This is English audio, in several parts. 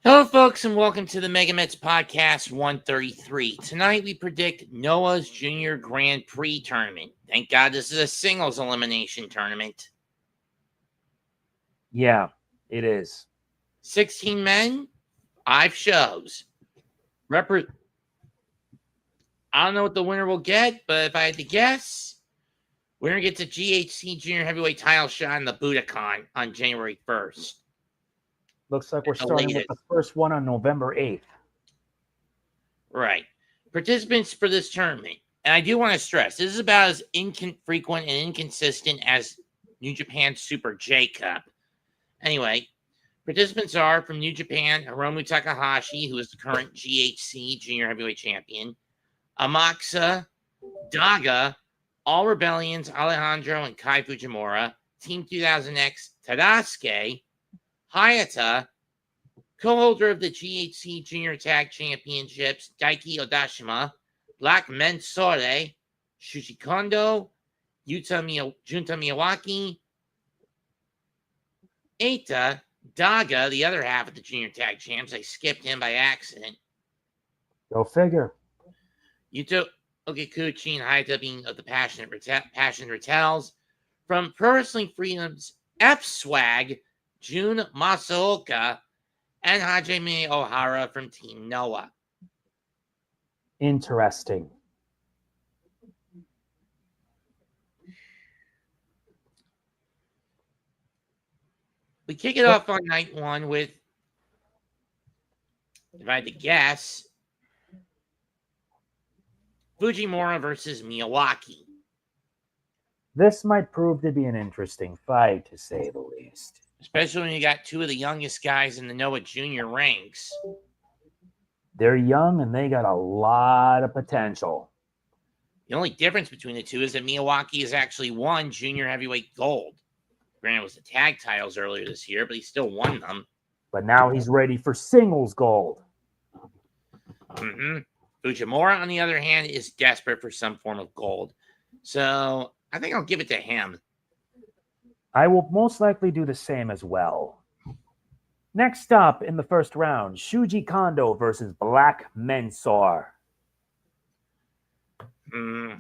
Hello, folks, and welcome to the MegaMets Podcast 133. Tonight, we predict Noah's Junior Grand Prix tournament. Thank God this is a singles elimination tournament. Yeah, it is. 16 men, 5 shows. I don't know what the winner will get, but if I had to guess, winner gets a GHC Jr Heavyweight title shot in the Budokan on January 1st. Looks like we're starting with the first one on November 8th. Right. Participants for this tournament. And I do want to stress, this is about as infrequent and inconsistent as New Japan's Super J Cup. Anyway, participants are from New Japan, Hiromu Takahasi, who is the current GHC Junior Heavyweight Champion, AMAKUSA, DAGA, All Rebellions, Alejandro and Kai Fujimura, Team 2000X, Tadasuke, HAYATA, co-holder of the GHC Junior Tag Championships, Daiki Odashima, Black Mensore, Shuji Kondo, Junta Miyawaki, Eita, DAGA, the other half of the Junior Tag Champs. I skipped him by accident. Go figure. Yuto, Kikuchi, and Hayata being of the Passionate RATELS. From Pro Wrestling Freedom's F-Swag, Jun Masaoka, and Hajime Ohara from Team Noah. Interesting. We kick it off on night one with, if I had to guess, Fujimura versus Miyawaki. This might prove to be an interesting fight, to say the least. Especially when you got two of the youngest guys in the Noah Junior ranks. They're young and they got a lot of potential. The only difference between the two is that Miyawaki has actually won Junior Heavyweight Gold. Granted, it was the tag titles earlier this year, but he still won them. But now he's ready for singles gold. Fujimura, on the other hand, is desperate for some form of gold. So I think I'll give it to him. I will most likely do the same as well. Next up in the first round, Shuji Kondo versus Black Mensore. To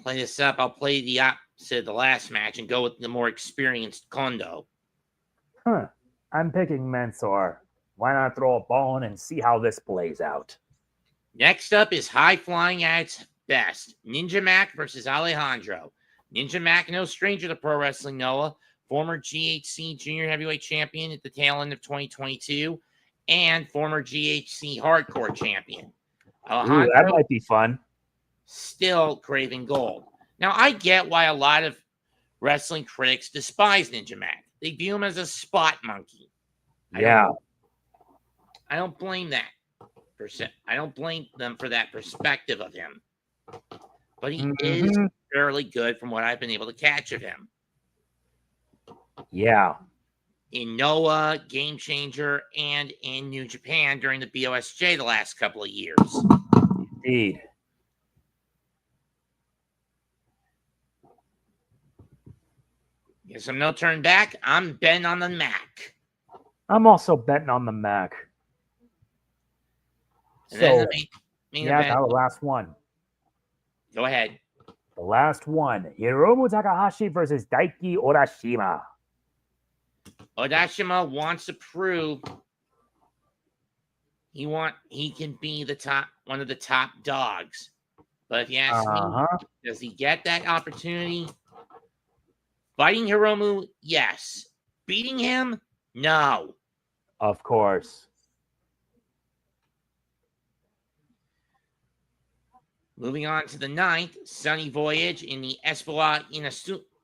play this up, I'll play the opposite of the last match and go with the more experienced Kondo. I'm picking Mensore. Why not throw a bone and see how this plays out? Next up is high flying at its best. Ninja Mack versus Alejandro. Ninja Mack, no stranger to Pro Wrestling Noah, former GHC Junior Heavyweight Champion at the tail end of 2022, and former GHC Hardcore Champion. Alejandro, that might be fun. Still craving gold. Now, I get why a lot of wrestling critics despise Ninja Mack. They view him as a spot monkey. Yeah. I don't blame that. I don't blame them for that perspective of him. But he is fairly good from what I've been able to catch of him. Yeah. In Noah, Game Changer, and in New Japan during the BOSJ the last couple of years. Indeed. Guess I'm no turn back. I'm betting on the Mack. I'm also betting on the Mack. And so, then the main event. The last one. Go ahead. The last one. Hiromu Takahashi versus Daiki Odashima. Odashima wants to prove he can be one of the top dogs. But if you ask me, does he get that opportunity? Fighting Hiromu, yes. Beating him, no. Of course. Moving on to the 9th, Sunny Voyage in the Espoir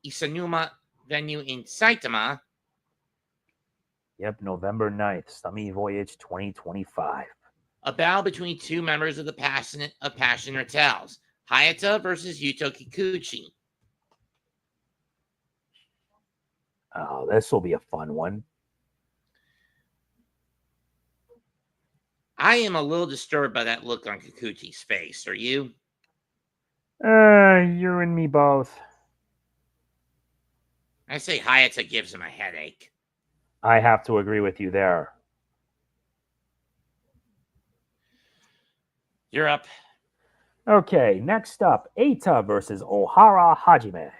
Isanuma venue in Saitama. Yep, November 9th, Sunny Voyage 2025. A battle between two members of the Passion RATELS, Hayata versus Yuto Kikuchi. Oh, this will be a fun one. I am a little disturbed by that look on Kikuchi's face. Are you? You and me both. I say Hayata gives him a headache. I have to agree with you there. You're up. Okay, next up, Eita versus Ohara Hajime.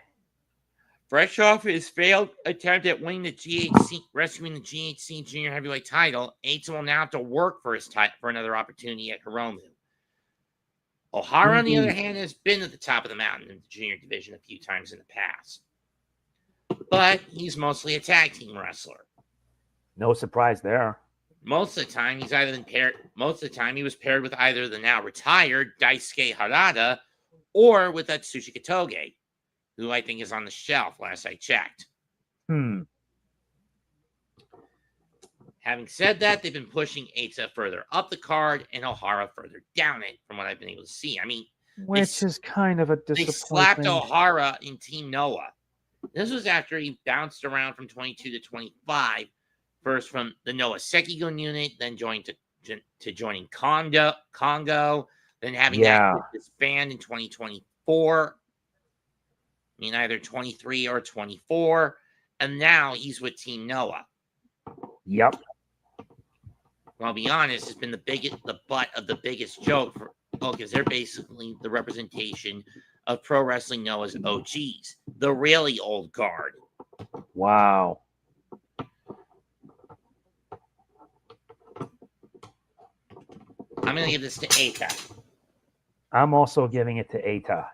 Fresh off his failed attempt at winning the rescuing the GHC Jr Heavyweight title, Eita will now have to work for for another opportunity at Hiromu. Ohara, on the other hand, has been at the top of the mountain in the junior division a few times in the past, but he's mostly a tag team wrestler. No surprise there. Most of the time, he was paired with either the now retired Daisuke Harada or with Atsushi Kotoge, who I think is on the shelf last I checked. Having said that, they've been pushing Eita further up the card and Ohara further down it, from what I've been able to see. I mean, which is kind of a disappointment. They slapped Ohara in Team Noah. This was after he bounced around from 22 to 25, first from the Noah Sekigun unit, then joined to joining Congo, then having that disband in 2024. I mean, either 23 or 24, and now he's with Team Noah. Yep. Well, I'll be honest, it's been the butt of the biggest joke because they're basically the representation of Pro Wrestling Noah's OGs, the really old guard. Wow. I'm going to give this to Eita. I'm also giving it to Eita.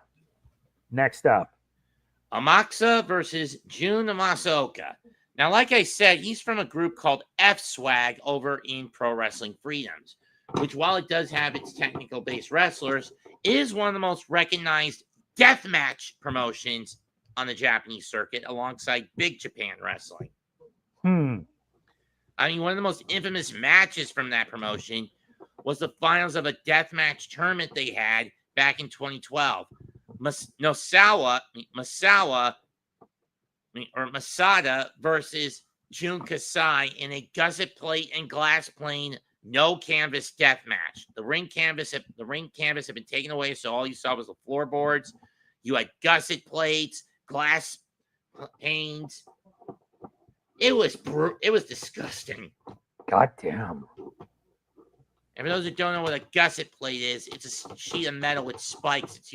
Next up, AMAKUSA versus Jun Masaoka. Now, like I said, he's from a group called F-Swag over in Pro Wrestling Freedoms, which, while it does have its technical-based wrestlers, is one of the most recognized deathmatch promotions on the Japanese circuit alongside Big Japan Wrestling. I mean, one of the most infamous matches from that promotion was the finals of a deathmatch tournament they had back in 2012. Masada versus Jun Kasai in a gusset plate and glass plane no canvas death match. The ring canvas had been taken away, so all you saw was the floorboards. You had gusset plates, glass panes. It was disgusting. God damn. And for those who don't know what a gusset plate is, it's a sheet of metal with spikes that's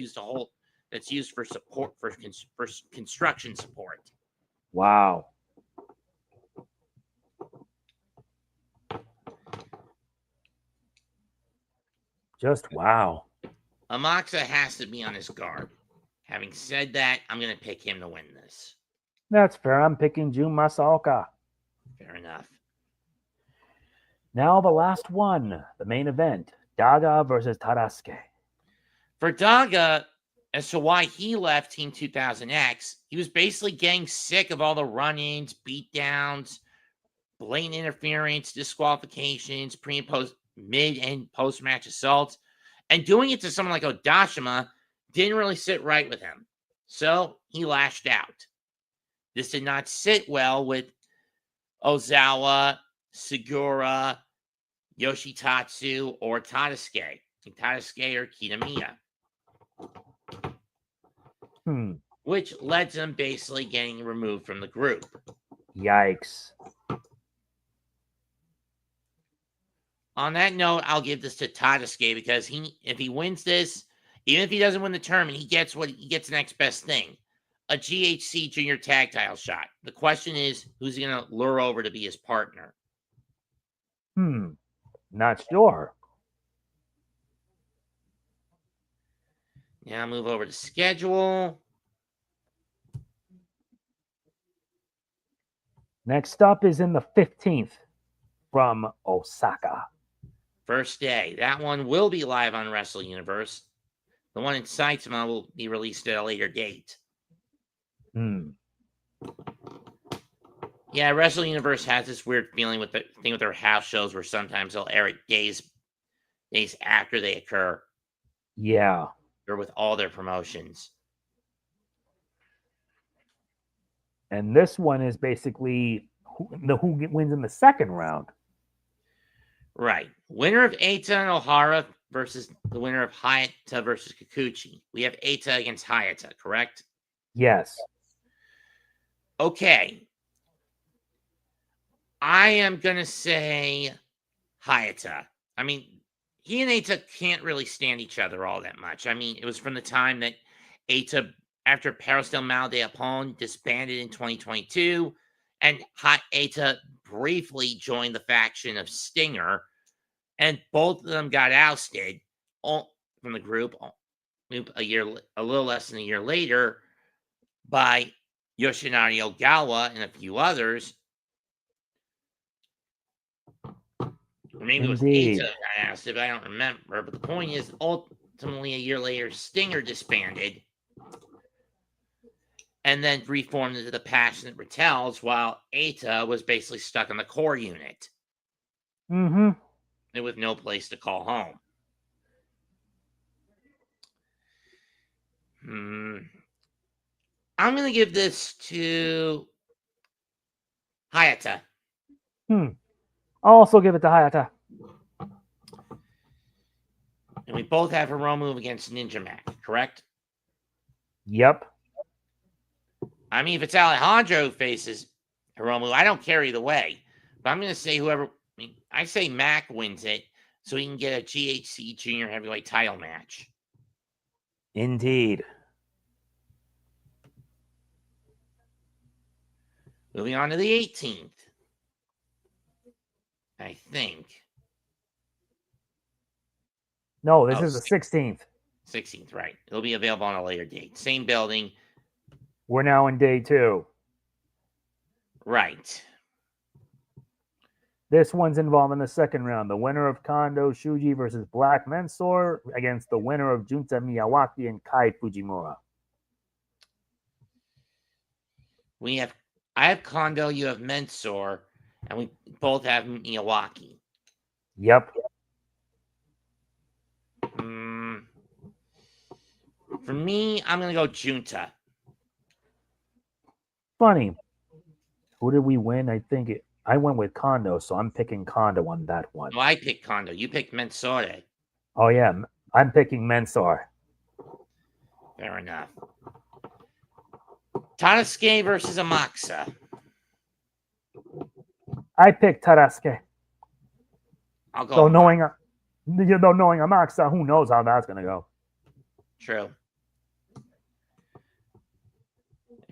used for support for construction support. Wow. Just wow. AMAKUSA has to be on his guard. Having said that, I'm going to pick him to win this. That's fair. I'm picking Jun Masaoka. Fair enough. Now the last one, the main event, DAGA versus Tadasuke. For DAGA, as to why he left Team 2000X, he was basically getting sick of all the run-ins, beatdowns, blatant interference, disqualifications, pre and post, mid and post-match assaults, and doing it to someone like Odashima didn't really sit right with him. So he lashed out. This did not sit well with Ozawa, Segura, Yoshitatsu, or Tadasuke or Kitamiya. Which led to them basically getting removed from the group. Yikes. On that note, I'll give this to Tadasuke because if he wins this, even if he doesn't win the tournament, he gets the next best thing. A GHC Junior Tag Title shot. The question is, who's he going to lure over to be his partner? Not sure. Now move over to schedule. Next up is in the 15th from Osaka. First day. That one will be live on Wrestle Universe. The one in Saitama will be released at a later date. Yeah, Wrestle Universe has this weird feeling with the thing with their house shows where sometimes they'll air it days after they occur. Yeah. Or with all their promotions. And this one is basically who wins in the second round. Right. Winner of Eita and Ohara versus the winner of Hayata versus Kikuchi. We have Eita against Hayata, correct? Yes. Okay. I am going to say Hayata. I mean, he and Eita can't really stand each other all that much. I mean, it was from the time that Eita, after Paris del Mal de Japón, disbanded in 2022, and Eita briefly joined the faction of Stinger, and both of them got ousted from the group a little less than a year later by Yoshinari Ogawa and a few others. Or maybe it was Eita that got ousted, but I don't remember. But the point is, ultimately, a year later, Stinger disbanded and then reformed into the Passionate RATELS, while Eita was basically stuck in the core unit. Mm-hmm. And with no place to call home. I'm going to give this to HAYATA. I'll also give it to HAYATA. And we both have Hiromu against Ninja Mack, correct? Yep. I mean, if it's Alejandro who faces Hiromu, I don't care either way. But I'm going to say I say Mack wins it so he can get a GHC Jr Heavyweight title match. Indeed. Moving on to the 18th. I think. No, this is the 16th. 16th, right. It'll be available on a later date. Same building. We're now in day 2. Right. This one's involved in the second round. The winner of Kondo Shuji versus Black Mensore against the winner of Junta Miyawaki and Kai Fujimura. I have Kondo, you have Mensore, and we both have Miyawaki. Yep. For me, I'm going to go Junta. Funny. Who did we win? I went with Kondo, so I'm picking Kondo on that one. No, I picked Kondo. You picked Mensore. Oh, yeah. I'm picking Mensore. Fair enough. Tadasuke versus AMAKUSA. I picked Tadasuke. I'll go. So knowing AMAKUSA, who knows how that's going to go. True.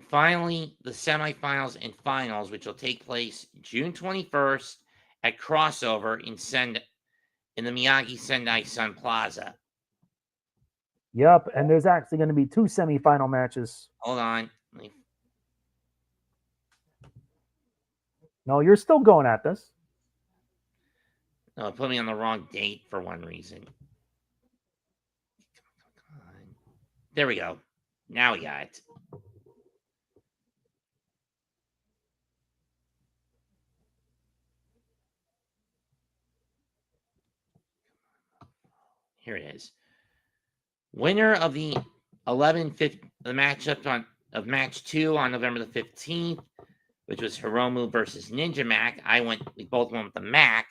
Finally, the semifinals and finals, which will take place June 21st at Crossover in the Miyagi Sendai Sun Plaza. Yep, and there's actually going to be 2 semifinal matches. Hold on. No, you're still going at this. No, it put me on the wrong date for one reason. There we go. Now we got it. Here it is. Winner of the matchup of match 2 on November the 15th, which was Hiromu versus Ninja Mack. We both went with the Mack,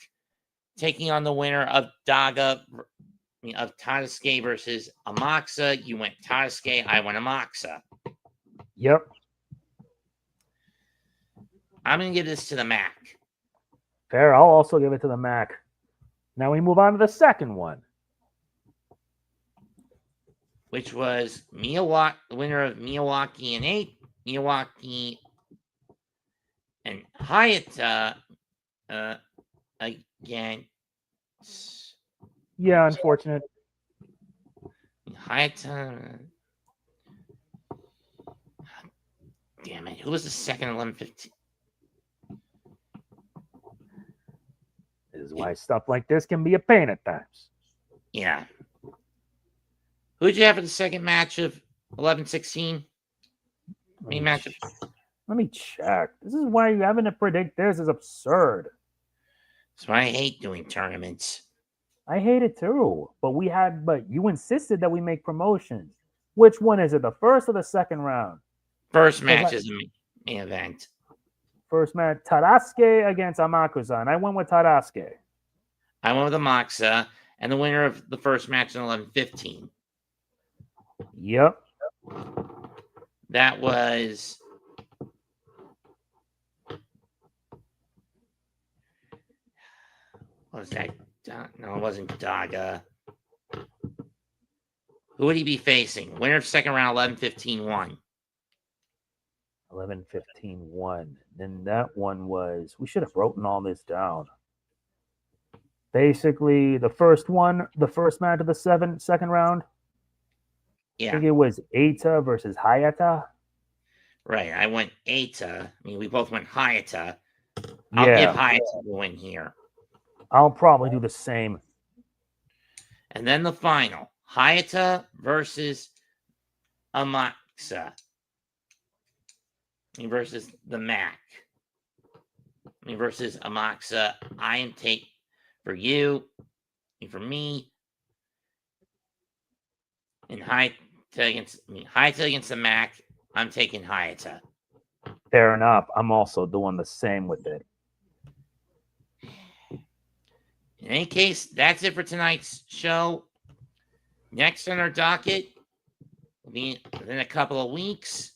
taking on the winner of DAGA of Tadasuke versus AMAKUSA. You went Tadasuke, I went AMAKUSA. Yep. I'm going to give this to the Mack. Fair. I'll also give it to the Mack. Now we move on to the second one, which was the winner of Miyawaki and Miyawaki and HAYATA against. Yeah, unfortunate. HAYATA. Damn it. Who was the second 11-15? This is why stuff like this can be a pain at times. Yeah. Who'd you have for the second match of 11-16? Main matchup. Let me check. This is why you having to predict this is absurd. That's why I hate doing tournaments. I hate it too. But you insisted that we make promotions. Which one is it? The first or the second round? First match is the main event. First match, Tadasuke against AMAKUSA, and I went with Tadasuke. I went with AMAKUSA, and the winner of the first match in 11-15. Yep. That was what was that? No, it wasn't DAGA. Who would he be facing? Winner of second round, 11-15-1. 11-15-1. Then that one was, we should have written all this down. Basically, the first match of the second round. I Yeah, think it was Eita versus Hayata. right. I went Eita. I mean, we both went Hayata. I'll give Hayata the win here. I'll probably do the same. And then the final, Hayata versus AMAKUSA. Versus the Mack. Versus AMAKUSA. I am taking for you and for me. And Hayata against the Mack. I'm taking Hayata. Fair enough. I'm also doing the same with it. In any case, that's it for tonight's show. Next on our docket will be within a couple of weeks.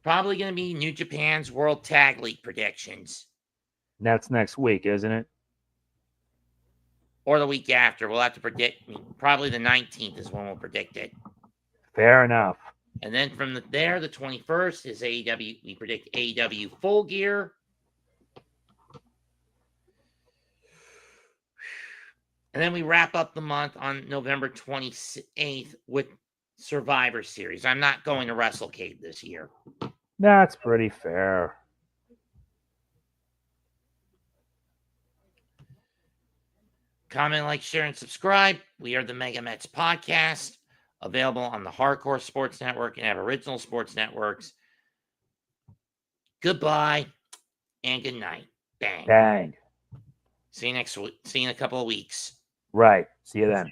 Probably going to be New Japan's World Tag League predictions. That's next week, isn't it? Or the week after. We'll have to predict. Probably the 19th is when we'll predict it. Fair enough. And then from the 21st is AEW. We predict AEW Full Gear. And then we wrap up the month on November 28th with Survivor Series. I'm not going to WrestleCade this year. That's pretty fair. Comment, like, share, and subscribe. We are the MegaMets podcast, available on the Hardcore Sports Network and Aboriginal Sports Networks. Goodbye and good night. Bang. Bang. See you next week. See you in a couple of weeks. Right. See you then.